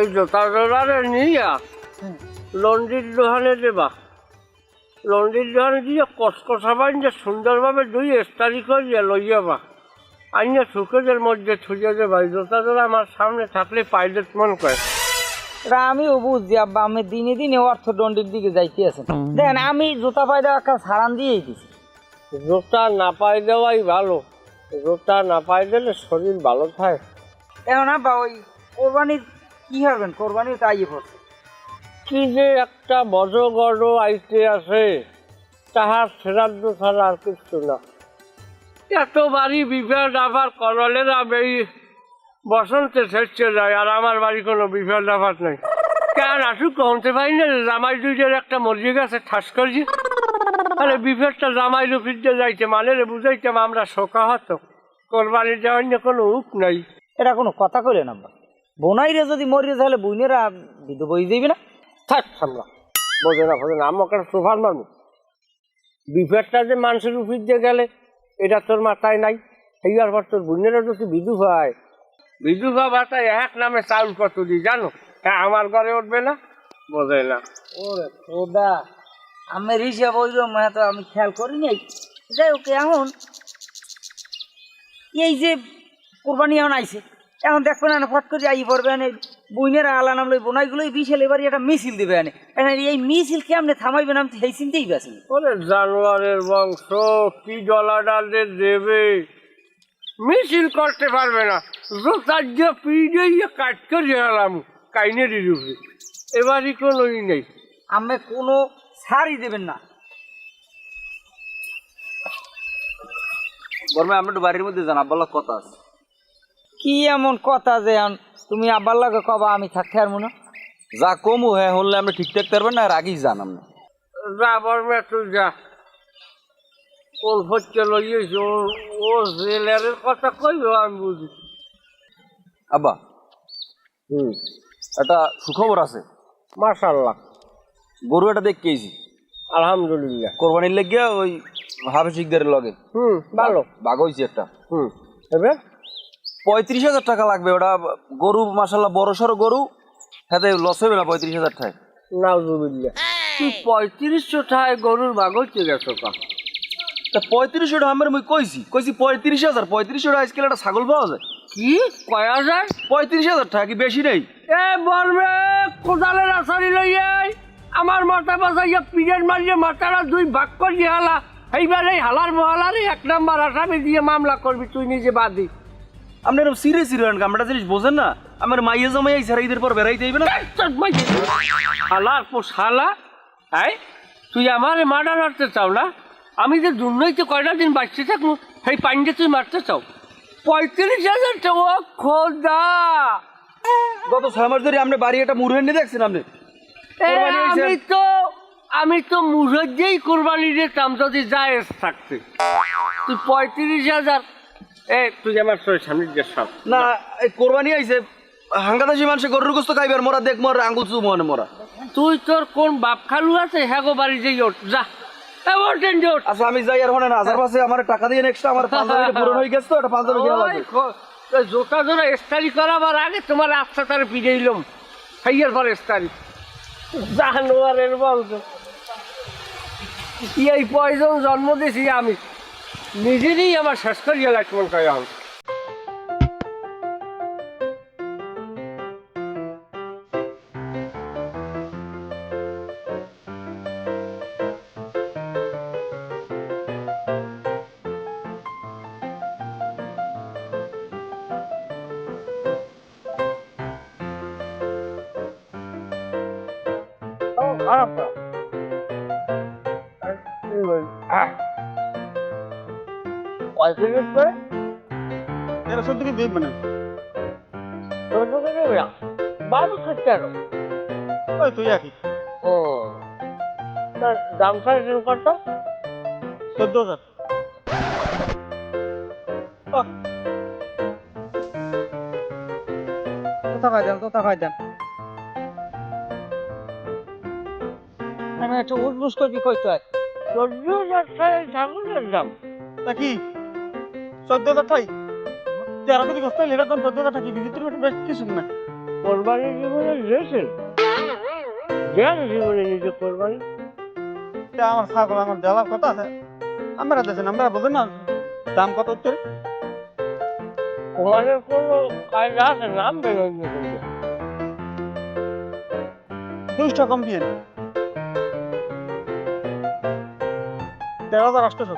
এই জোতা জোড়ারে নিয়া লন্ডির দোকানে দেবা। লন্ডির দোকানে দিয়ে কসকসা বাইন যে সুন্দরভাবে দুই স্টারি করিয়া লইয়াবা, আইনে সুকেজের মধ্যে ছুঁয়ে দেবা। এই জোতা জোড়া আমার সামনে থাকলে পাইলেট মন করে। এটা আমিও বুঝছি আব্বা, আমি দিনে দিনে অর্থদণ্ডের দিকে যাইতে আছেন। দেখেন আমি জুতা পাই দেওয়া একটা সারান দিয়েই দিছি। জোতা না পাই দেওয়াই ভালো, জোতা না পাই দিলে শরীর ভালো থাকে। এখন আব্বা ওই কোরবানির কি হবেন, কোরবানির তো আইয়ে পড়ছে। কি যে একটা বজগড় আইতে আছে, তাহার শ্রাদ্ধ ছাড়া আর কিছু না। এত বাড়ি বিভেদ আবার করলের এই বসন্তে শেষে যায়, আর আমার বাড়ি কোনো বিভেদ আবার নেই। কেন আসুক কমতে পারি না, জামাই দুইটার একটা মরিয়ে গেছে ঠাস করি। তাহলে বিভেদটা জামাই লুফিতে যাইতে মানে বুঝাইতাম আমরা শোকা হতো। কোরবানির যাওয়ার নিয়ে কোনো উপ নাই। এটা কোনো কথা কইলেন আব্বা? বোনাইরে যদি মরিয়ে তাহলে বোনেরা বিধু বই যাইবে না? থাক সামলা, বোঝে না বোঝে না, আমাকে সোফার মারবো। বিভেদটা যে মানুষের উফির দিয়ে গেলে এটা তোর মাথায় নাই। এইবার পর তোর বোনেরা যদি বিধু হয়, বিধবা ভাতায় এক নামে চাউল কত দিই জানো? হ্যাঁ আমার ঘরে উঠবে না, বোঝে না। ওরে খোদা, আমার হিসাব ওইরকম তো আমি খেয়াল করি নাই। যাই হোক, এখন এই যে কোরবানি এখন আইছে, এখন দেখবেন না ফট করে আই পড়বে এনে বইনেরা আলা নাম লই বোনাইগুলোই বিশাল এবারই একটা মিছিল দিবে এনে। এই মিছিল কেমনে থামাইবেন আমি সেই চিন্তেই পাচ্ছি। ওরে জানোয়ারের বংশ, কি ডলাডালে দেবে, মিছিল করতে পারবে না। জোতার যে পিড়ে কাট করে গেলাম কাইনেরই রূপে, এবারই কোনোই নেই। আমি কোনো ছাড়ই দেবেন না। বর্মা আমরা একটু বাড়ির মধ্যে যান, আব্বাল্লাহ কথা আছে। কি এমন কথা যে তুমি আব্বার লাগে কবা আমি থাকতে পারবো না? যা কমু হ্যাঁ হলে আমরা ঠিক থাকতে পারবেন না, আর আগেই যান আপনি। যা বর্মা তুই যা। কোন হচ্ছে লইয়েছ ও জেলারের কথা কইব আমি বুঝি। আব্বা একটা সুখবর আছে। মাশাআল্লাহ, গরু একটা দেখেছি আলহামদুলিল্লাহ। কোরবানির লেগিয়া ওই হাফিজিকদের লগে ভালো বাঘ হয়েছে একটা। এবার 35,000 টাকা লাগবে। ওটা গরু মাশাআল্লাহ বড় সড়ো গরু, হাতে লস হবে না 35,000 টাকায়। নাউজুবিল্লাহ, তুই 3500 টাকায় গরুর বাঘ হচ্ছে গেছো কা? তা 3500 টাকা আমার মুই কইছি 35,000। 3500 টাকা আজকাল একটা ছাগল পাওয়া যায়। কি কয় হাজার? 35,000 টাকা কি বেশি নেই? এ বলবে কোদালের আসারি লইয়ে আমার মাথা বাসাইয়া পিড়ের মারিয়ে মাথাটা দুই ভাগ করিয়ে হালা। এইবার এই হালার বহালারই 1 নাম্বার আসামি দিয়ে মামলা করবি তুই নিজে বাদী। আপনি এরকম সিরিয়াস আমরা জিনিস বোঝেন না। আমার মাইয়া জমাই আইসার ঈদের পর বেড়াইতে হইবে না। হালার পো শালা, হ্যাঁ তুই আমারে মার্ডার মারতে চাও না? আমি যে দুর্নৈতে কয়টা দিন বাঁচতে থাকবো সেই পাইনটা তুই মারতে চাও? 35,000 টাকা খোদা! গত 6 মাস ধরে আপনি বাড়ি একটা মুরগি নিয়ে দেখছেন আপনি। আমি তো মুরগিই কোরবানি দিতাম যদি জায়েজ থাকতে। তুই 35,000 তুই আমার সামনে যে সব না এই কোরবানি আইছে হাঙ্গাদাসী মানুষে গরুর গোস্ত খাইবার মোরা দেখ মোর আঙ্গুল চু মনে মোরা। তুই তোর কোন বাপ খালু আছে হ্যাঁ গো বাড়ি যেই ওঠ যা। আচ্ছা আমি যাই আর হনে না আসার পাশে আমার টাকা দিয়ে এক্সট্রা আমার পাঞ্জাবিটা পূরণ হয়ে গেছে তো এটা পাঞ্জাবি কিনা লাগবে। জোতা জোড়া ইস্তারি করাবার আগে তোমার রাস্তা তার পিড়ে এলাম খাইয়ার পর ইস্তারি জানোয়ারের বলতো। এই পয়জন জন্ম দিয়েছি আমি নিজেরই আমার শেষ করিয়া লাগবেন কয় আমি। দাম কত? 14,000। কথা কয় দেন আমি একটু উঠবুস করবি কইতে হয়। 14,000 টাকায় ছাগলের দাম নাকি 14,000 টাই? যারা যদি গোস্ত এটার দাম 14,000 টাকা, বেশি কিছু না। কোরবানি জীবনে দিয়েছেন? দেন জীবনে নিজে কোরবানি। এটা আমার ছাগল আমার দেওয়ার কথা আছে, আমরা দেশেন আমরা বোঝেন না দাম কত হচ্ছে। তোমাদের কোনো কায়দা আছে? নাম বেরোয় না কিন্তু। 200 কম দিয়ে 13,800।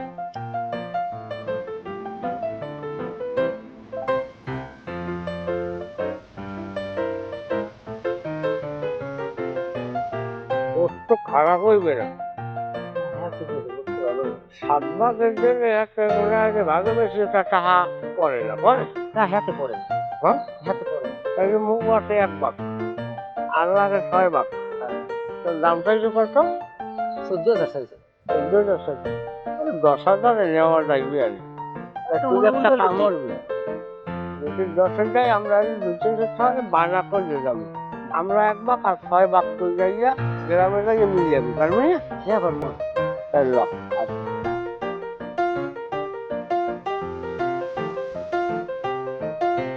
ওর তো খারাপ হইবে না। 7 ভাগের জন্য একটা মনে হয় যে ভাগে বেশি একটা টাকা পড়ে না, পড়ে? না হাতে পড়ে না, হ্যাঁ, হাতে পড়ে না। তাই যে মুখ আছে 1 ভাগ, আর লাগে 6 ভাগ। তোর দাম চাইছে কত? 14,000 চাইছে। 14,000। 10,000 নেওয়া যাইবে আর কি। তুই একটা কাম করবি, যদি 10,000 আমরা 2-3 টাকা বানা করে যাবো। আমরা 1 ভাগ আর 6 ভাগ তুই যাইয়া গ্রামে যাইয়া মিলে যাবি, পারবি না? হ্যাঁ পারবো। তাই ল।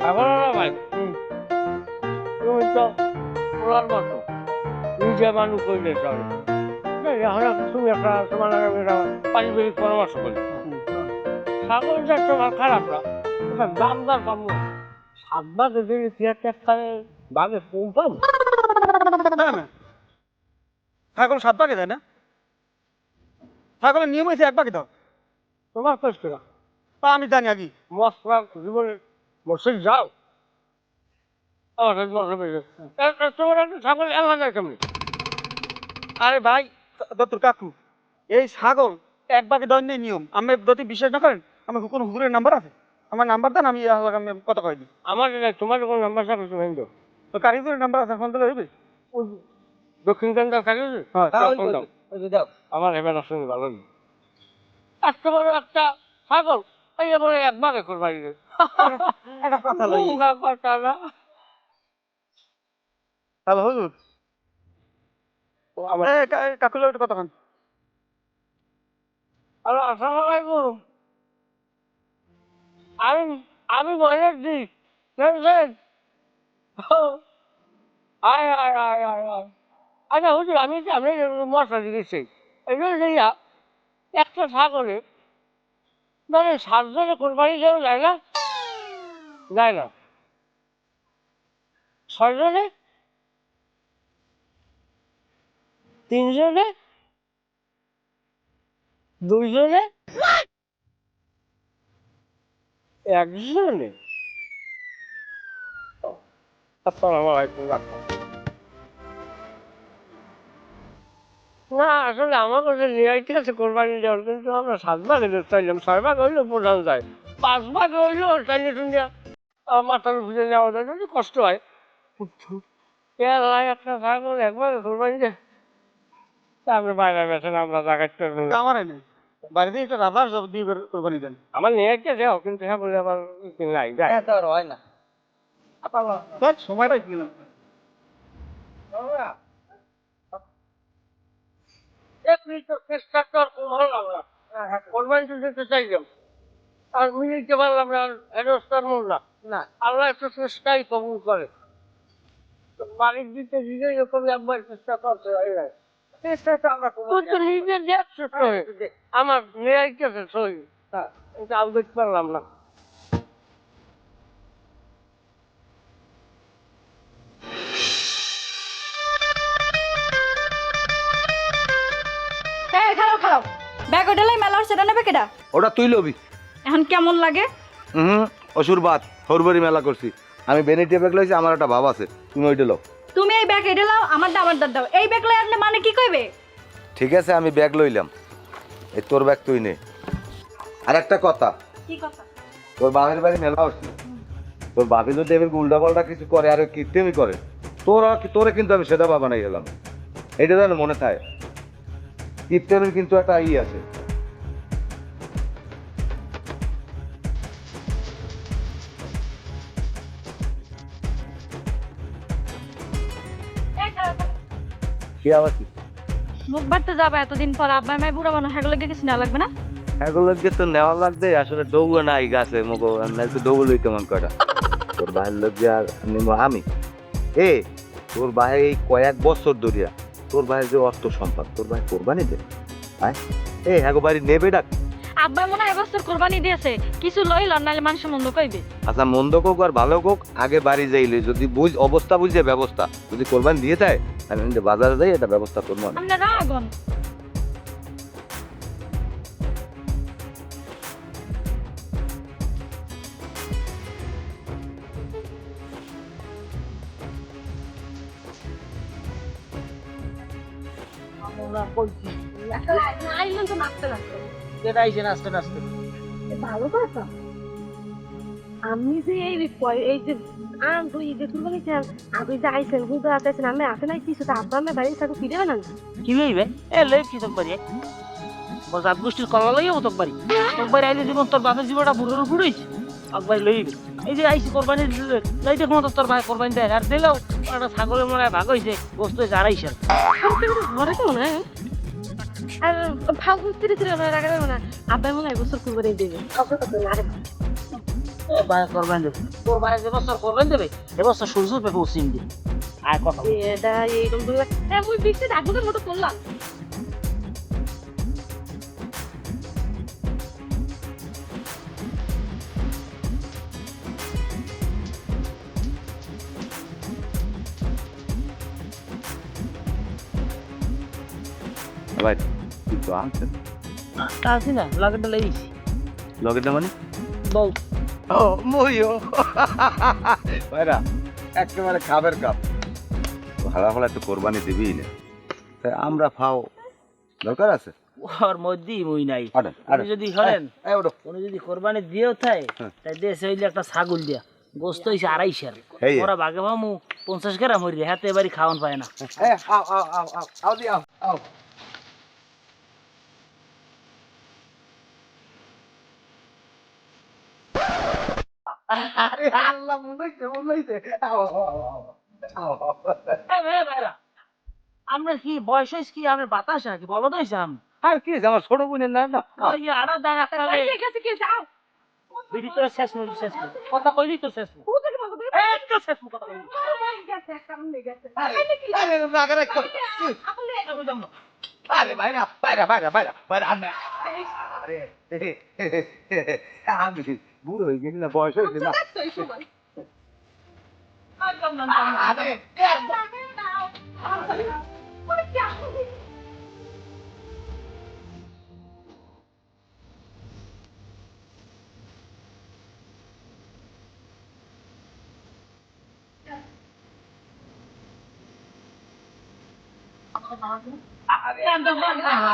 এখন না ভাই, তুমি তো ওনার মতো নিজে মানুষ করলে চলে। এখন তুমি একটা তোমার পারিবারিক পরামর্শ করি, ছাগলটা তোমার খারাপ না, ওটা দাম দর পাবো। 7 ভাগে যদি 73 ভাগে কম পাবো। ছাগল 7 ভাগে দেয় না, ছাগলের নিয়ম হয়েছে 1 ভাগে দাও। তোমার কষ্ট না, তা আমি জানি আগে। মশলা জীবনে মসজিদ যাও, তোমার একটা ছাগল এলা যায় কেমনি? আরে ভাই দত্তর কাকু, এই ছাগল 1 ভাগে দেওয়ার নেই নিয়ম। আমি যদি বিশ্বাস না করেন, আমার কোনো হুজুরের নাম্বার আছে, আমার নাম্বার দেন, আমি আমি কথা কয়ে দিই। আমার তোমার কোনো নাম্বার থাকলে তুমি দাও। তো কারিগরের নাম্বার আছে, ফোন দিলে হইবে। দক্ষিণ কেন্দ্র থাকে হ্যাঁ দাও। আমার এবার আসলে ভালো নেই। এত বড় একটা ছাগল এই বলে 1 ভাগে কোরবানি দেয়। একটা কথা লই, কথা না। হ্যালো হুজুর, আমার কাকুর একটা কথা খান। হ্যালো, আসসালামু আলাইকুম। আমি আমি মনে দিই বুঝলেন? আয় আয় আয় আয় আয়। আচ্ছা হুজুর, আমি মশলা দিয়েছি এই জন্য একটা ছাগলে মানে 7 জনে কোরবানি দেওয়া যায় না? যায় না। 6 জনে, 3 জনে, 2 জনে, 1 জনে। আসসালামু আলাইকুম। না আসলে আমার কাছে রিয়াইটি আছে কোরবানি দেওয়ার, কিন্তু আমরা 7 ভাগে দিতে চাইলাম। 6 ভাগ হইলেও বোঝানো যায়, 5 ভাগ হইলেও টাইনে টুনিয়া মাথার বুঝে নেওয়া যায়, যদি কষ্ট হয়। একটা ছাগল 1 ভাগে কোরবানি দেয়, আপনি বাইরে বেছেন, আমরা জায়গায় আমার নেই বাড়িতে একটা রাবার দিয়ে কোরবানি দেন। আমার নিয়ে দেও, কিন্তু হ্যাঁ বলে আবার নাই যায়। এত আর হয় না। সময়টাই কিনলাম। চেষ্টা তো আর করলাম না, কোরবানি দিতে চাইলাম আর মিলিতে পারলাম না, হেরস্তার মোল্লা না। আল্লাহ একটু চেষ্টাই কবুল করে। মালিক দিতে দিতে এরকম একবার চেষ্টা করতে হয় না। চেষ্টাটা আমরা তো নিজে দেখছো আমার মেয়েকে সই, এটা আমি দেখতে পারলাম না। এই খারাপ খারাপ ব্যাগ ওটালাই মেলা হচ্ছে, নেবে কেডা? ওটা তুই লবি। এখন কেমন লাগে? অসুর বাদ হরবরি মেলা করছি আমি, বেনিটিয়া ব্যাগ লইছি, আমার একটা ভাব আছে, তুমি ওইটা লো। তুমি এই ব্যাগ এটা লাও, আমার দাও। এই ব্যাগ লাই আপনি মানে কি কইবে? ঠিক আছে আমি ব্যাগ লইলাম, এই তোর ব্যাগ তুই নে। আর একটা কথা, কি কথা? তোর বাপের বাড়ি মেলা হচ্ছে, তোর বাপি যদি এবার উল্টা পাল্টা কিছু করে আর কীর্তেমি করে, তোরে কিন্তু আমি সেটা বাবা নাই গেলাম, এটা যেন মনে থাকে। কীর্তনের কিন্তু একটা আছে। কি আবার কি মুখ বাড়তে যাবা এতদিন পর, আব্বা মাই বুড়া বানো, হ্যাগো লাগে কিছু না লাগবে না? এগুলোকে তো নেওয়া লাগবে, আসলে ডৌগো নাই গাছে মুখো, একটু ডৌগো লইতে মন কয়টা। তোর ভাইয়ের লোক যে আর নিবো আমি, এ তোর ভাই এই কয়েক বছর ধরিয়া তোর ভাইয়ের যে অর্থ সম্পদ তোর ভাই কোরবানি দে আয় এ হ্যাঁ বাড়ি নেবে ডাক। আব্বা মনে হয় এবছর কোরবানি দিয়েছে, কিছু লইল নাহলে মানুষ মন্দ কইবে। আচ্ছা মন্দ কোক আর ভালো কোক আগে বাড়ি যাইলে যদি বুঝ অবস্থা বুঝে ব্যবস্থা যদি কোরবানি দিয়ে দেয় আমি কিন্তু বাজারে যাই এটা ব্যবস্থা করবো আমি। আপনারা আগুন আইলেন তো নাচতে নাচতে। যেটা আইসে নাচতে নাচতে ভালো কথা, আমি যে এই যে তুই যে তুলবা গেছেন, আপনি যে আইসেন কিন্তু আছেন আমি আসে নাই কিছু তো আব্বা আমি বাড়ি থাকো ফিরে না কি হইবে এ লই কি তোক বাড়ি বজাত গোষ্ঠীর কলা লইও তোক বাড়ি আইলে জীবন তোর বাপের জীবনটা বুড়োর বুড়িস একবার লইবে। এই যে আইসি কোরবানি লই দেখো তো তোর ভাই কোরবানি দেয় আর দিলেও একটা ছাগলের মনে ভাগ হয়েছে গোস্ত আড়াইশো। ঘরে তো মনে হয় আর ফালতু ছিল ছিল রাখা যাবে না। আব্বা মনে হয় এবছর কুরবানি দেবে। ভাই কোরবানি দেবে তোর ভাই যে বছর কোরবানি দেবে এবছর সূর্য পেপে উসিম দি আর কথা এটা এইরকম ধরে ওই বৃষ্টি ডাকুদের মতো করলাম। ভাই কিন্তু আনছেন আছি না লাগেটা লই দিছি লগেটা মানে বল ও মইও ভাইরা একেবারে খাবের কাপ ভাড়া ভাড়া একটু কোরবানি দিবি না তাই আমরা ফাও দরকার আছে ওর মধ্যেই মই নাই আরে আপনি যদি হলেন এই ওঠো উনি যদি কোরবানি দিয়েও থাকে তাই দেশে হইলে একটা ছাগল দিয়া গোস্ত হইছে আড়াইশার এই ওরা বাগে ভামু 50 গ্রাম হইরে হাতে এবারই খাওয়ান পায় না। এই আও আও আও আও আও দি আও আও আরে আল্লাহ মনে আও আও আও আও আমরা কি বয়স হয়েছে কি আমরা বাতাস নাকি বলো তো হয়েছে আমি আর কি আমার ছোট বোনের না না ওই আড়া দাঁড়া ঠিক আছে কি যাও বিড়ি তোর শেষ মুখ শেষ মুখ কথা কইলি তোর শেষ মুখ একটু শেষ মুখ কথা কইলি গেছে কেমন গেছে আরে নাগরে আরে ভাইরা ভাইরা ভাইরা ভাইরা ভাইরা আরে আমি বুড়ো হয়ে গেছি না বয়স হয়েছে না আরে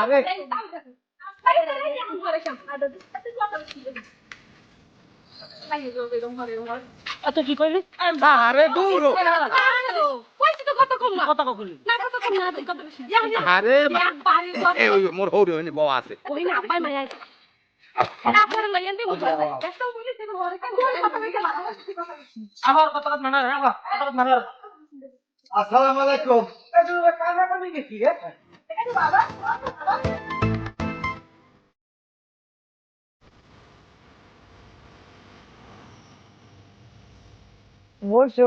আরে আচ্ছা কি কইলি আরে দূর কথা কইলি আরে এই ওই মোর হৌরি হইনি বউ আছে আমার কথা মানা আমার কথা মানা আসসালামু আলাইকুম বলছে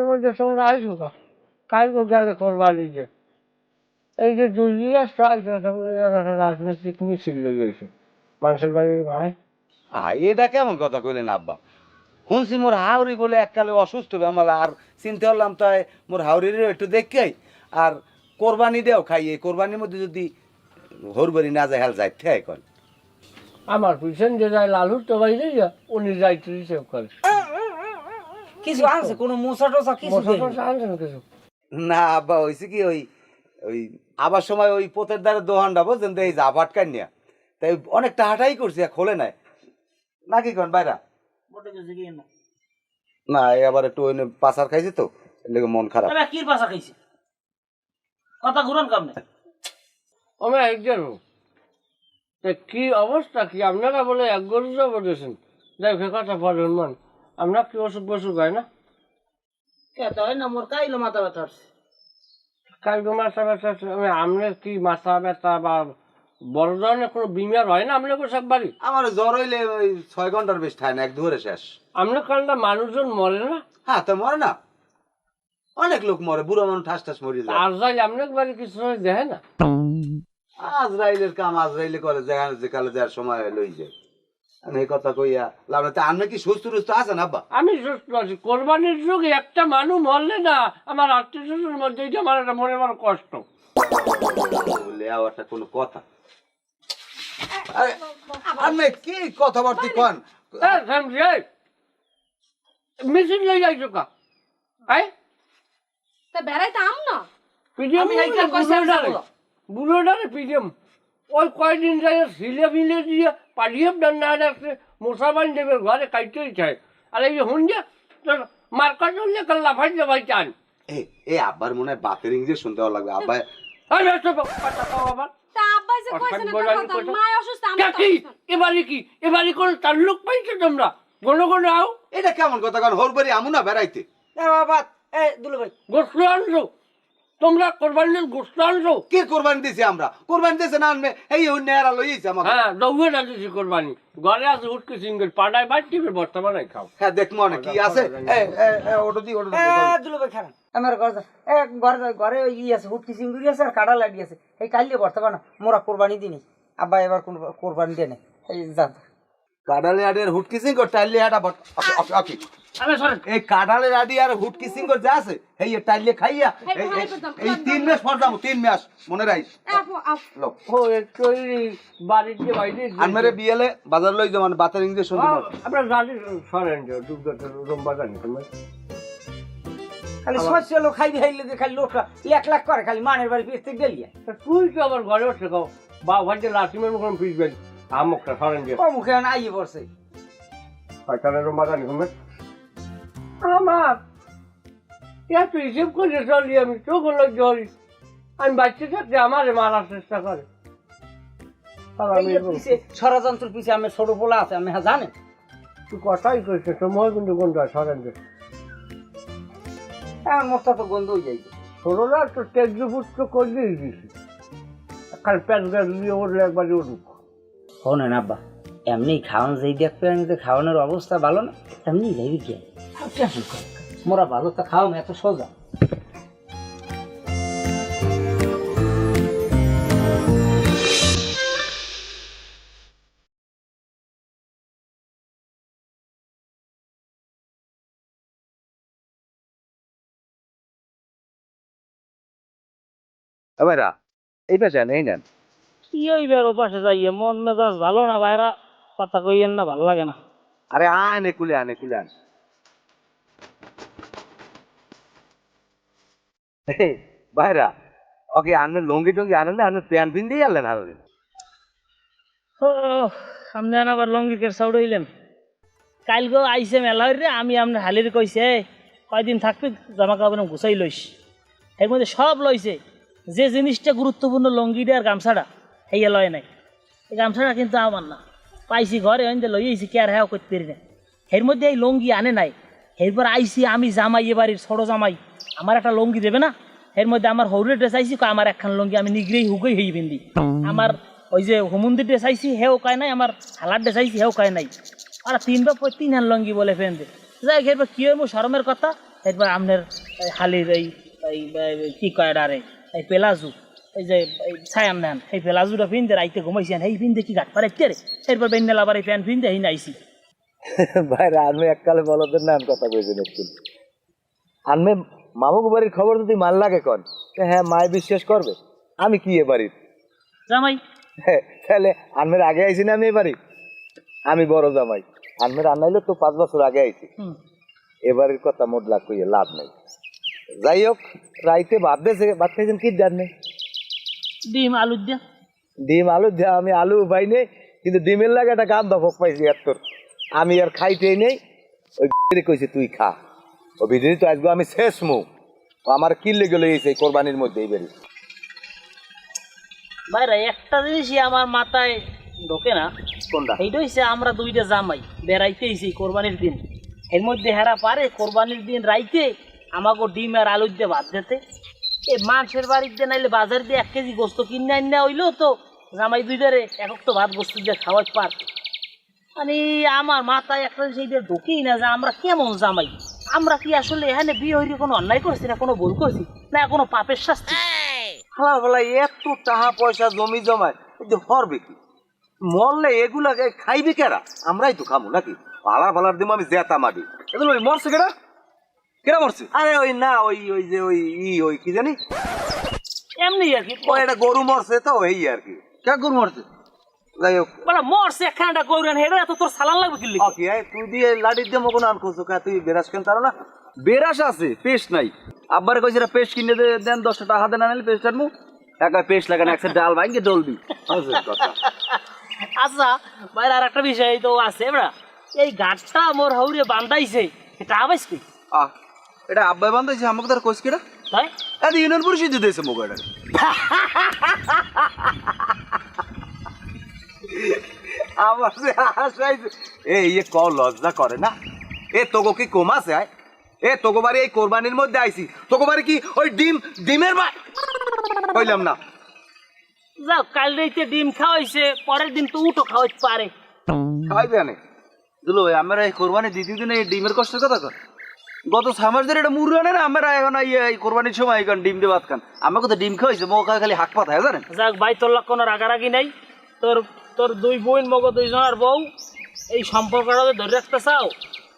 মধ্যে সঙ্গে আসবো না কালকে গেলে কোরবানি যে এই যে দুর্গিয়া রাজনৈতিক মিছিল লেগেছে মানুষের বাড়ি ভাই এটা কেমন কথা কইলেন আব্বা শুনছি মোর হাওড়ি বলে এককালে অসুস্থ আমার আর চিন্তা করলাম তাই মোর হাওড়ির একটু দেখে আর কোরবানি দেও খাই এই কোরবানির মধ্যে যদি হরবারি না যায় হাল যাইতে হয় কন আমার পিছন যে যায় লালুর তো বাইরে যা উনি যাইতে রিসেভ করে কিছু আনছে কোন মোসা টোসা কিছু আনছেন কিছু না আব্বা হয়েছে কি ওই ওই আবার সময় ওই পোতের দ্বারা দোহানটা বুঝছেন তো এই যা পাটকান নিয়া তাই অনেকটা হাঁটাই করছি আর খোলে নাই নাকি কন বাইরা মোটে কিছু কি না না এই আবার একটু ওই পাচার খাইছে তো এর লেগে মন খারাপ এবার কি পাসা খাইছে কথা ঘুরান কাম না আমি একজন কি অবস্থা কি আপনারা বলে এক গরু বলেছেন যাই কথা পড়েন মান আপনার কি ওষুধ বসুধ হয় না কেত হয় না মোর কাইলো মাথা ব্যথা কালকে মাথা ব্যথা আমি আপনার কি মাথা ব্যথা বা বড় ধরনের কোনো বিমার হয় না আপনার সব বাড়ি আমার জ্বর হইলে ওই 6 ঘন্টার বেশ ঠায় না এক দুয়ারে শেষ আপনার কারণটা মানুষজন মরে না হ্যাঁ তো মরে না অনেক লোক মরে, বুড়ো মানুষ ঠাস ঠাস মরে যায়। আর যাই আপনার বাড়ি কিছু দেখে না। আজরাইলের কাম আজরাইলে করে, যেখানে যে কালে যার সময় লই যায়। আমি এই কথা কইয়া লাভ নাই। তা আপনি কি সুস্থ টুস্থ আছেন আব্বা? আমি সুস্থ আছি। কোরবানির যুগে একটা মানুষ মরলে না আমার আত্মীয় স্বজনের মধ্যে এটা আমার একটা মনে বড় কষ্ট। বলে একটা কোনো কথা। আরে, আপনি কি কথাবার্তা কন? মিছিল লই যাইছো কা? তা বেড়াইতে আম না পিডিএম বুড়োটারে পিডিএম ওই কয়দিন যায় সিলে মিলে দিয়ে পালিয়ে না রাখছে মুসাবান দেবের ঘরে কাইতেই চায়। আর এই যে হুঞ্জা মার্কা চললে কাল্লা ফাই যাবাই চান। এই আব্বার মনে হয় বাতের ইংরেজি শুনতে ভালো লাগবে। আব্বা তা আব্বাই যে কইছে না কথা মা অসুস্থ আমি তো এবারে কি এবারে কোন তাল্লুক পাইছো তোমরা? গণ গণ আও। এটা কেমন কথা? কারণ হরবারি আমু না বেড়াইতে। বাবা দুলো ভাই গোস্ত আনছো তোমরা, কোরবানির গোস্ত আনছো। কি কোরবানি দিছি আমরা? কোরবানি দিছে না আনবে এই নেয়ারা লইছে আমাকে। হ্যাঁ দৌড়ে না দিছি কোরবানি। ঘরে আছে উঠকে সিঙ্গেল পাড়ায় বাড়তি বর্তমানে খাও। হ্যাঁ দেখবো অনেক কি আছে। ওটা দি ওটা দুলো ভাই খারাপ আমার ঘরে ওই আছে হুটকি চিংড়ি আছে আর কাটা লাডি আছে এই কাইলে বর্তমানে মোরা কোরবানি দিনি আব্বা এবার কোন কোরবানি দেয় না এই যা কাডালে আডের হুটকি সিং কর টাইলে হাটা বট ওকে এই কাডালে আডি আর হুটকি সিং কর যা আছে এই টাইলে খাইয়া এই 3 মাস পর যাবো। 3 মাস মনে রাইস লো ও একটুই বাড়িতে বাইরে আনমারে বিয়েলে বাজার লই যাও মানে বাতের ইংরেজি শুনতে পারো। আপনার জানি সরেন যে দুর্গাটা রম্বা জানি তুমি খালি শস্য লোক খাইবি খাইলে যে খালি লোকটা লাখ করে খালি মানের বাড়ি পিছতে গেলিয়া তুই তো আবার ঘরে বসে খাও বা ভাইতে লাসিমের মুখ পিছবেন আমকটা সরেন যে ও মুখে আইয়ে পড়ছে পাইকানের রম্বা জানি তুমি আমার এত হিসেব করে চলি আমি চোখ জলি আমি বাচ্চা থাকতে আমারে মারার চেষ্টা করে। ষড়যন্ত্র পিছে আমি ছোট পোলা আছে আমি জানেন তুই কথাই কইছে সময় কিন্তু কোনটা সরেন যে আমার মুখটা তো গন্ধ হয়ে যাইবে ছোটরা তো তেজপুর তো করলেই দিছি খালি পেট গাছ দিয়ে উঠলে একবারে উঠুক। শোনেন আব্বা এমনি খাওয়ান যেই দেখবে আমি তো খাওয়ানোর অবস্থা ভালো না এমনি যাইবি কে মোরা ভালো তো খাওয়াম এত সোজা ভাইরা এই পাশে এই নেন। কি হইবে আর পাশে যাইয়ে মন মেজাজ ভালো না ভাইরা কথা কইয়েন না ভালো লাগে না আরে আনে কুলে আনে কুলে আন। ভাইরা ওকে আনলে লঙ্গি টঙ্গি আনলে আনলে প্যান্ট পিন দিয়ে আনলেন আরো ও সামনে আবার লঙ্গি কের সাউড হইলেন কালকেও আইসে মেলা রে আমি আপনার হালির কইছে কয়দিন থাকবি জামা কাপড় গুছাই লইস এর মধ্যে সব লইছে যে জিনিসটা গুরুত্বপূর্ণ লঙ্গিটা আর গামছাটা হেয়ে লয় নাই এই গামছাটা কিন্তু আমার না পাইছি ঘরে ওইতে লইয়েছি কে আর হ্যাঁ করতে পারি না এর মধ্যে এই লঙ্গি আনে নাই এরপর আইসি আমি জামাই এবারের ছোট জামাই আমার একটা লঙ্গি দেবে না এর মধ্যে আমার হৌরের ড্রেস আইসি আমার একখান লঙ্গি আমি নিগড়েই হুগই হই পিন্দি আমার ওই যে হুমন্দির ড্রেস আইসি হেও কায় নাই আমার হালার ড্রেস আইসি হেও কায় নাই আর 3 হান লঙ্গি বলে ফেন দে যাই এরপর কি হইব শরমের কথা এরপর আপনার হালির এই কি কয় ডারে এই পেলাজু এই যে ছায়াম নেন এই পেলাজুটা পিনতে রাইতে ঘুমাইছেন এই পিনতে কি গাট পারে রে এরপর বেন্নেল আবার এই প্যান্ট পিনতে এই নাইছি ভাইরা আমি এককালে বলদের নাম কথা কইছেন একটু আনমে মামুক বাড়ির খবর যদি মাল লাগে কন হ্যাঁ মায় বিশ্বাস করবে আমি কি এ বাড়ির জামাই তাহলে আনমের আগে আইছি না আমি এ বাড়ি আমি বড় জামাই আনমের আনাইলে তো 5 বছর আগে আইছি এবারের কথা মোট লাগ কইয়ে লাভ নাই যাই হোক রাইতে ভাবতেছে ভাত খাইছেন কি জানেন ডিম আলু দিয়া ডিম আলু দিয়া আমি আলু পাই নেই কিন্তু ডিমের লাগে একটা গান দফক পাইছি এত আমি আর খাইতেই নেই ওই কইছে তুই খা ও ভিডিও তো আজকে আমি শেষ মু আমার কি লেগে লইছে কোরবানির মধ্যে এইবারে ভাইরা একটা জিনিসই আমার মাথায় ঢোকে না কোনটা এইটা হচ্ছে আমরা দুইটা জামাই বেড়াইতে এসেছি কোরবানির দিন এর মধ্যে হেরা পারে কোরবানির দিন রাইতে আমাকে ডিম আর আলু দিয়ে ভাত দিতে এই মাংসের বাড়িতে নাইলে বাজার দিয়ে 1 কেজি গোস্ত কিনে আনলে হইলেও তো জামাই দুইটারে এক তো ভাত গোস্ত দিয়ে খাওয়াই পার মানে আমার মাথায় একটা সেইটা ঢোকেই না যে আমরা কেমন জামাই আমরা কি আসলে এখানে বিয়ে হইলে কোনো অন্যায় করছি না কোনো ভুল করছি না কোনো পাপের শাস্তি? হালা বলা এত টাকা পয়সা জমি জমায় কিন্তু হরবে কি? মরলে এগুলাকে খাইবে কেরা? আমরাই তো খামু নাকি? পালার পালার দিব আমি জেতা মাটি। এগুলো ওই মরছে কেডা? কেডা মরছে? আরে ওই না ওই ওই যে ওই কি জানি এমনি আর কি ওই একটা গরু মরছে তো এই আর কি। কে গরু মরছে? যাই হোক বলে মরছে একখানাটা গৌরান হেরে এত তোর সালান লাগবে কি লিখে? কি তুই দিয়ে লাঠির দিয়ে মগন আন করছো কা তুই বেরাস কেন তার না? বেরাস আছে পেস্ট নাই। আব্বারে কইছে পেস্ট কিনে দেন 10 টাকা দেন আনলে পেস্ট আনমু। একা পেস্ট লাগান একটা ডাল ভাঙে ডলবি। কথা আচ্ছা ভাই আর একটা বিষয় তো আছে বড়া, এই গাছটা মোর হাউরে বান্ধাইছে এটা আবাইস কি? এটা আব্বাই বান্ধাইছে আমাকে তার কইছ কেডা? তাই আরে ইউনিয়ন পরিষদ দিয়েছে মোগড়া। আমার সে আশাইছে এই ক লজ্জা করে না? এ তোগো কি কম আছে? এ তোগো বাড়ি এই কোরবানির মধ্যে আইছি, তোগো বাড়ি কি ওই ডিমের কইলাম না? যাও কাল রাইতে ডিম খাওয়াইছে, পরের দিন তো উঠো খাওয়াইতে পারে। খাওয়াইবে না দুলো ভাই, আমরা এই কোরবানি দ্বিতীয় দিনে এই ডিমের কষ্টের কথা কর। গত 6 মাস ধরে এটা মুরগি আনে না, আমরা এখন এই কোরবানির সময় এখন ডিম দিয়ে ভাত খান। আমাকে তো ডিম খাওয়াইছে, মো খালি হাক পাতা জানেন। যাক ভাই তোর কোনো রাগারাগি নাই। তোর তোর দুই বোন মগো দুইজনের বউ এই সম্পর্কটা ধরে রাখতে চাও,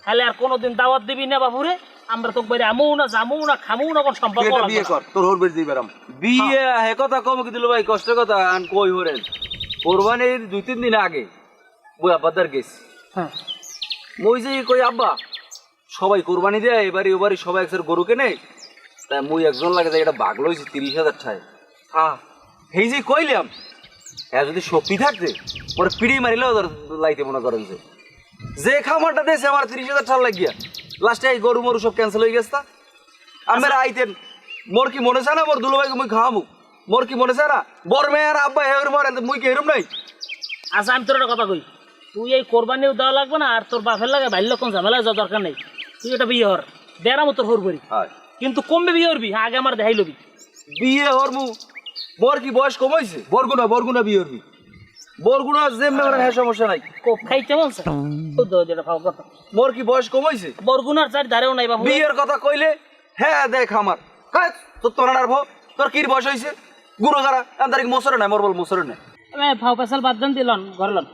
খালি আর কোনোদিন দাওয়াত দিবি না বাবুরে। আমরা তো বাইরে আমও না জামও না খামও না, কোন সম্পর্ক এটা বিয়ে কর, তোর হরবে দিই বেরাম বিয়ে। হে কথা কম কি দিল ভাই, কষ্ট কথা আন কই হরেন। কোরবানির 2-3 দিন আগে বই আব্বাদার গেছি। হ্যাঁ মই যে কই আব্বা সবাই কোরবানি দেয়, এবারে ওবারে সবাই একসাথে গরু কেনে, তাই মুই একজন লাগে তাই এটা বাঘ লইছি 30,000 টাকায়। এই যে কইলাম হ্যাঁ যদি শক্তি থাকতে ওরা পিড়ি মারিলেও লাইতে মনে করেন যে খামারটা দিয়েছে আমার 30,000 টাকা লাগিয়া লাস্টে এই গরু মরু সব ক্যান্সেল হয়ে গেছে। আমরা আইতেন মোর কি মনে চায় না মোর দুলোভাইকে মুই খাওয়ামু? মোর কি মনে চায় না বর মেয়ে আর আব্বা হের মরেন মুই কি এরম নাই? আচ্ছা আমি তোর একটা কথা কই, তুই এই কোরবানিও দেওয়া লাগবে না আর তোর বাপের লাগে বাল্য কোন ঝামেলা যাওয়া দরকার নেই। তুই এটা বিয়ে হর বেড়ামো তোর হর করি, কিন্তু কমবে বিয়ে হরবি আগে আমার দেখাই লবি। বিয়ে হরমু বর কি বয়স কমাইছে? বরগুনা বিয়ে হরবি। বরগুনা যেমন হ্যাঁ সমস্যা নাই। কোপ খাইতে মন স্যার যেটা খাওয়া কথা। মোর কি বয়স কমাইছে? বরগুনার চার ধারেও নাই বাবু। বিয়ের কথা কইলে হ্যাঁ দেখ আমার হ্যাঁ তোর তোর আর ভো তোর কি বয়স হয়েছে? গুরু যারা তারিখ মোসরে নাই, মোর বল মোসরে নাই। ফাও পেশাল বাদ দেন দিলন ঘরলন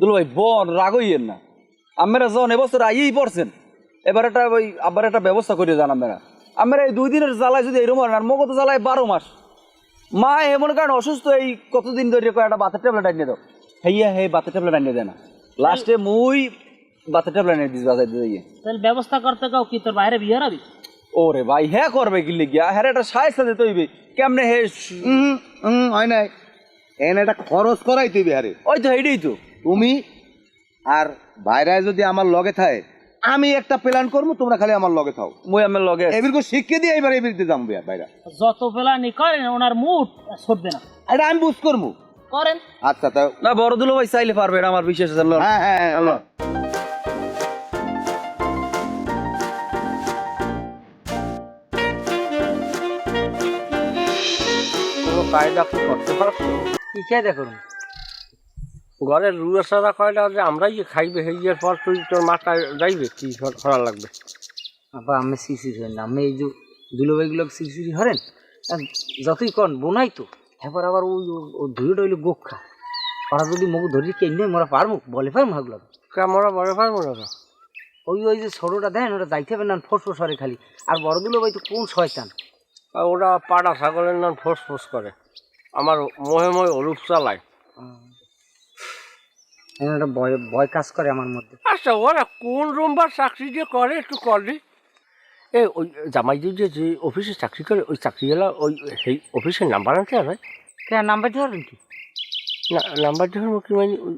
দুলো ভাই বন রাগ হইয়েন না, আমরা যখন এবছর আইয়েই পড়ছেন, এবার একটা ওই আবার একটা ব্যবস্থা করে যান। আমরা এই 2 দিনের জ্বালায় যদি এরকম আর মগত জ্বালায় 12 মাস। মা এমন কারণ অসুস্থ, এই কতদিন ধরে একটা বাতের ট্যাবলেট আনিয়ে দাও, হেইয়া হে বাতের ট্যাবলেট আনিয়ে দেয় না। লাস্টে মুই বাতের ট্যাবলেট আনিয়ে দিস বাজাই দিয়ে। তাহলে ব্যবস্থা করতে কাও কি তোর বাইরে বিয়ে হরাবি? ওরে ভাই হ্যাঁ করবে কি লিগিয়া, হ্যাঁ একটা সাহায্য দিতে হইবে কেমনে? হে হয় নাই এনে একটা খরচ করাই তুই হারে। ওই তো এইটাই তো তুমি আর বাইরে যদি আমার লগে থাকে আমি একটা প্ল্যান করবো, তোমরা খালি আমার লগে থাও। মুই আমার লগে এবিরকো শিখিয়ে দিয়ে এবার এবিরতে যাবো বাইরে। যত প্ল্যানই করেন ওনার মুড ছড়বে না, এটা আমি বুঝ করবো করেন। আচ্ছা তাও না বড় দুলো ভাই চাইলে পারবে, এটা আমার বিশেষ। হ্যাঁ হ্যাঁ কায়দা কি করতে পারছো? কি কায়দা করুন? ঘরের রুয়াশারা কয়টা যে আমরাই যে খাইবে হেইয়ের পর তুই তোর মাথায় যাইবে কি করা লাগবে? আবার আমি সিসি হরেন না, আমি এই যে দুলোভাইগুলো সিসি হরেন যতই কন বোনাই তো এবার আবার ওই ধুয়োটা হইলে গোক্ষা। ওরা যদি মুখ ধরি কেন মোরা পারবো বলে পারবো হাগুলো আমরা বড় পারবো না। ওই যে ছোটটা দেন ওটা যাইতে হবে না ফোসফোস সরে খালি। আর বড় দুলোভাই তো কোন শয়তান, ওরা পাড়া ছাগলের নাম ফোস ফোস করে, আমার মোহে মোহে অলুপ চালায়। একটা ভয় কাজ করে আমার মধ্যে। আচ্ছা ওরা কোন রুমবার চাকরি যে করে একটু করলি? এই ওই জামাই যে যে অফিসে চাকরি করে ওই চাকরিওয়ালা ওই সেই অফিসের নাম্বার আনতে হবে? কেন নাম্বার ধরেন কি? না নাম্বার ধরুন কি মানে ওই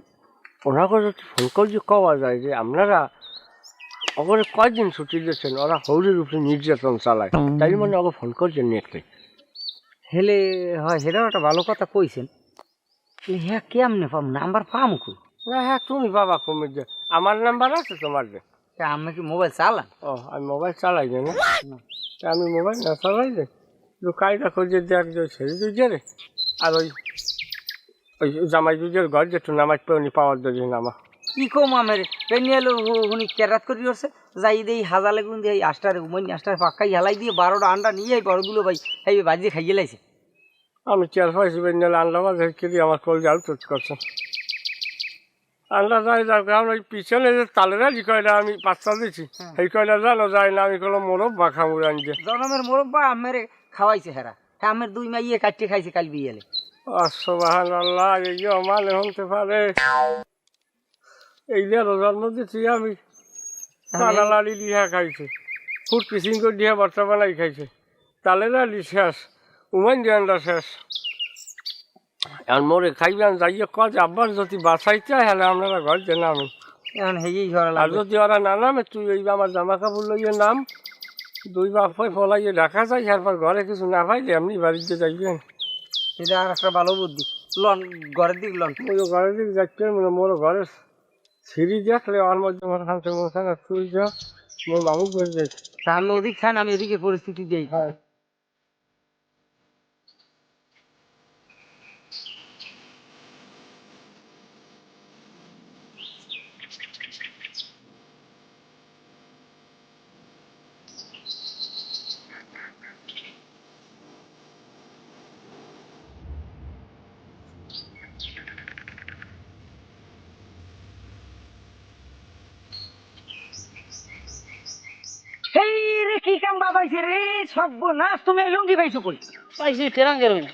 ওনাকে যদি ফোন করে যে কওয়া যায় যে আপনারা ওখানে কয়দিন ছুটি দিয়েছেন, ওরা হৌরির উপরে নির্যাতন চালায়, তাই মানে ওকে ফোন করছেন নেটে হেলে হয়। সেটাও একটা ভালো কথা কইছেন। হ্যাঁ কেমনে পাম নাম্বার পাম কই? না হ্যাঁ তুমি বাবা কমিয়ে দে, আমার নাম্বার আছে তোমার যে। আমি কি মোবাইল চালান? ও আমি মোবাইল চালাই যে না, আমি মোবাইল না চালাই যে একটু কায়দা খুঁজে দেখ যে ছেড়ে দুজে রে। আর ওই ওই জামাই দুজের ঘর যে একটু নামাজ পেয়ে পাওয়ার দিয়ে নামা। কি কম আমের পেনিয়াল উনি কেরাত করে দিচ্ছে যাই দেই হাজালে গুণ দিয়ে আষ্টারে উমনি আষ্টার পাক্কাই হেলাই দিয়ে 12টা আন্ডা নিয়ে এই বড়গুলো ভাই এই বাজিয়ে খাইয়ে লাইছে। আমি চেয়ার পাইছি বেঞ্জালে আন্ডা বাজে খেলি আমার কল জাল চুট করছে আন্ডা যায় যার কারণ ওই পিছনে যে তালেরা যে কয়টা আমি পাঁচটা দিচ্ছি সেই কয়টা জানো যায় না আমি কোনো মোরব বা খামুর আনছে জনমের মোরব্বা আমের খাওয়াইছে হেরা হ্যাঁ আমের 2 মাইয়ে কাটতে খাইছে কাল বিয়েলে। সুবহানাল্লাহ এই মানে হতে পারে এই যে জন্ম দিচ্ছি আমি কালালালি দিয়া খাইছে ফুট পিসিং করে দিয়া বাচ্চা বানাই খাইছে তালেরা লি শেষ উমাইন দিয়ানটা শেষ আর মোরে খাইবেন যাইয়ে কাজ আব্বার যদি বাঁচাইতে হলে আপনারা ঘর যে নামে এখন হেই ঘরে আর লাগবে যদি ওরা না নামে তুই এই আমার জামা কাপড় লইয়ে নাম 2 বাপ ফলাইয়ে রাখা যায় এরপর ঘরে কিছু না পাইলে এমনি বাড়িতে যাইবেন এটা আর একটা ভালো বুদ্ধি লন ঘরের দিক লন ওই ঘরের দিকে যাচ্ছে মোর ঘরে সিঁড়ি দেখলে ওর মধ্যে আমার হাতে মোখানে তুই যা মোর বাবু করে যাচ্ছে তাহলে ওদিক খান আমি এদিকে পরিস্থিতি দিই। এই রে কি কাম বাবাইছে রে সর্বনাশ তুমি এই লুঙ্গি পাইছো কই পাইছি টেরাঙ্গের হইনা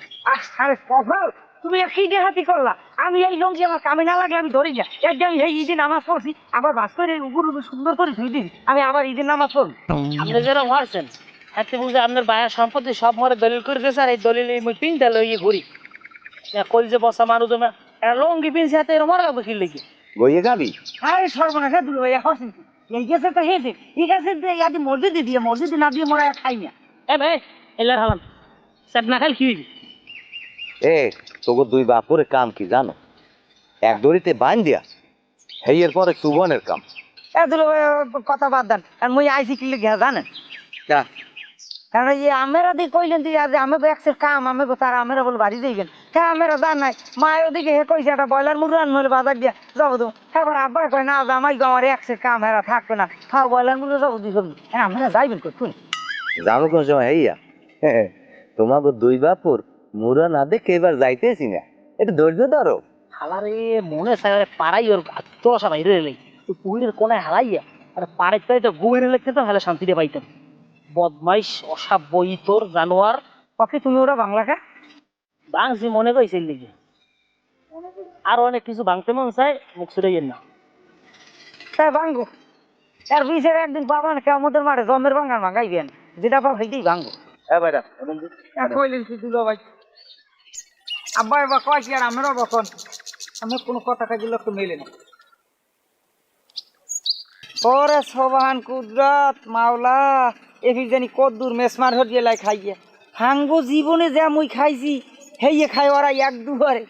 আরে কপাল তুমি কি দেহাতি করলা আমি এই লুঙ্গি আমার কামে না লাগে আমি ধরি না একদম এই ঈদে নামাজ পড়ছি আবার বাস করে উপরে সুন্দর করে ধুই দিই আমি আবার ঈদে নামাজ পড়ি আপনি যারা মারছেন হাতে বুঝে আপনার বায়া সম্পত্তি সব মরে দলিল করে গেছে আর এই দলিল মই পিনটা লইয়ে ঘুরি কই যে বসা মানুষ জমা লুঙ্গি পিনছে হাতে এর মরা লাগবে কি লেগে গইয়ে যাবি আরে সর্বনাশ দুলো ভাইয়া হসেন এই গেছে তো হেসে ঠিক আছে ইয়াদি মসজিদে দিয়ে মসজিদে না দিয়ে মোরা খাই না এ ভাই এলার হালাম সাত না খাল কি হইবি এ তোকে 2 বাপুরে কাম কি জানো এক দড়িতে বাঁধ দিয়া হেইয়ের পরে সুবনের কাম এ দুলো কথা বাদ দেন আর মুই আইসি কি লিখে জানেন কারণ এই আমরা দিয়ে কইলেন তুই আজ আমি একসের কাম আমি তারা আমরা বলে বাড়ি যাইবেন হ্যাঁ আমরা জান নাই মায়ের ওদিকে হে কইছে একটা ব্রয়লার মুরগি আনলে হলে বাজার দিয়া যাবো তো তারপর আব্বা কয় না আমার আমার একসের কাম হেরা থাকবে না খাও ব্রয়লার মুরগি যাবো দুই সবজি হ্যাঁ আমরা যাইবেন কই শুনি জানো কোন সময় হেইয়া তোমাকে 2 বাপুর মুরা না দেখে এবার যাইতেছি না এটা ধৈর্য ধরো হালারে মনে চায় পাড়াই ওর তোরা বাইরে এলেই তুই পুকুরের কোনায় হারাইয়া আর পাড়াই তাই তো ঘুমের লেগতে তো হেলে শান্তিতে পাইতাম বদমাইশ অসাব্য তোর জানোয়ার পাখি তুমি ওরা বাংলা খা বাংছি মনে কইছিল নাকি আর অনেক কিছু ভাঙতে মন চাই মুখ ছুড়ে গেল না তাই ভাঙ্গো এর বিষয়ে একদিন পাবান কেমতের মাঠে জমের ভাঙার ভাঙাইবেন যেটা পাব সেইটাই ভাঙ্গো বাইরা কইলেন কি দিল ভাই আব্বা এবার কয় কি আর আমরাও বখন আমি কোনো কথা কাজে লোক তো মেলে না ওরে সোবাহান কুদরত মাওলা এফি জানি কত দূর মেসমার হরিয়ে লাই খাইয়া হাঙ্গো জীবনে যা মুই খাইছি হেইয়ে খাই ওরা 1-2 বারে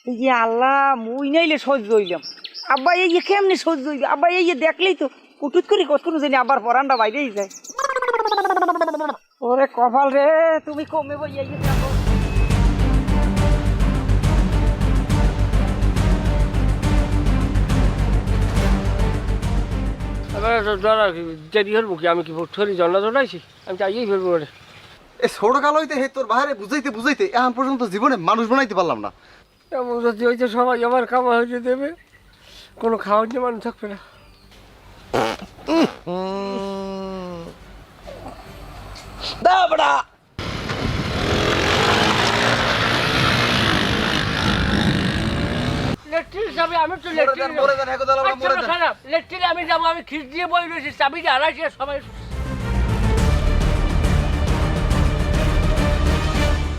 এই যে আল্লাহ মুই নাইলে সহ্য হইলাম আব্বা এই কেমনি সহ্য হইবে আব্বা এই দেখলেই তো কুটুত করি কতক্ষণ জানি আবার পরানটা বাইরেই যায় ওরে কপাল রে তুমি কমে বই এই দেখো ধরা দেরি হল কি আমি কি ভোটরি জন্না জড়াইছি আমি চাইয়েই ফেলবো রে এই ছোট কাল হইতে হে তোর বাইরে বুঝাইতে বুঝাইতে এখন পর্যন্ত জীবনে মানুষ বানাইতে পারলাম না। এমন যদি হইতে সবাই আমার খাওয়া হইতে দেবে কোনো খাওয়ার যে মানুষ থাকবে না আমি তো খারাপ লেট্রিনে আমি যাবো আমি খিস দিয়ে বই রয়েছি চাবি দিয়ে হারাইছি সবাই